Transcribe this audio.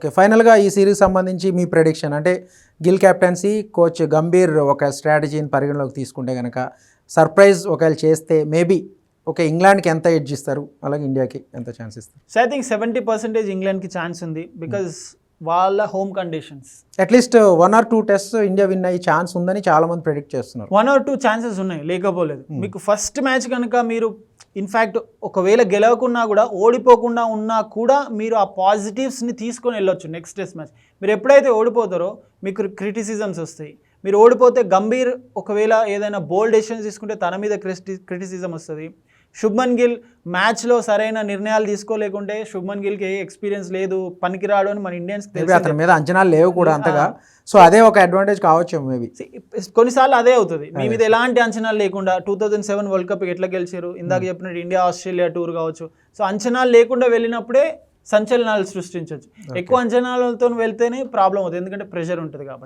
Okay, ఫైనల్గా ఈ series సంబంధించి మీ ప్రెడిక్షన్ అంటే గిల్ కెప్టెన్సీ, కోచ్ గంభీర్ ఒక స్ట్రాటజీని పరిగణలోకి తీసుకుంటే కనుక సర్ప్రైజ్ ఒకవేళ చేస్తే మేబీ ఓకే ఇంగ్లాండ్కి ఎంత ఎడ్జ్ ఇస్తారు, అలాగే ఇండియాకి ఎంత ఛాన్స్ ఇస్తారు? సో ఐ థింక్ 70% ఇంగ్లాండ్కి ఛాన్స్ ఉంది బికాజ్ వాళ్ళ home conditions. At least 1 or 2 test India win అయ్యే ఛాన్స్ ఉందని చాలా మంది ప్రెడిక్ట్ చేస్తున్నారు. 1 or 2 ఛాన్సెస్ ఉన్నాయి, లేకపోలేదు. మీకు ఫస్ట్ మ్యాచ్ కనుక మీరు ఇన్ఫ్యాక్ట్ ఒకవేళ గెలవకున్నా కూడా, ఓడిపోకుండా ఉన్నా కూడా మీరు ఆ పాజిటివ్స్ని తీసుకొని వెళ్ళొచ్చు నెక్స్ట్ టెస్ట్ మ్యాచ్. మీరు ఎప్పుడైతే ఓడిపోతారో మీకు క్రిటిసిజమ్స్ వస్తాయి. మీరు ఓడిపోతే గంభీర్ ఒకవేళ ఏదైనా బోల్డ్ డెసిషన్స్ తీసుకుంటే తన మీద క్రిటిసిజం వస్తుంది. శుభ్మన్ గిల్ మ్యాచ్లో సరైన నిర్ణయాలు తీసుకోలేకుంటే, శుభ్మన్ గిల్కి ఏ ఎక్స్పీరియన్స్ లేదు, పనికిరాడు అని మన ఇండియన్స్ అతని మీద అంచనాలు లేవు కూడా అంతగా. సో అదే ఒక అడ్వాంటేజ్ కావచ్చు మేబీ. కొన్నిసార్లు అదే అవుతుంది. మీ మీద ఎలాంటి అంచనాలు లేకుండా 2007 వరల్డ్ కప్ ఎట్లా గెలిచారు, ఇందాక చెప్పినట్టు ఇండియా ఆస్ట్రేలియా టూర్ కావచ్చు. సో అంచనాలు లేకుండా వెళ్ళినప్పుడే సంచలనాలు సృష్టించవచ్చు. ఎక్కువ అంచనాలతో వెళ్తేనే ప్రాబ్లం అవుతుంది, ఎందుకంటే ప్రెషర్ ఉంటుంది కాబట్టి.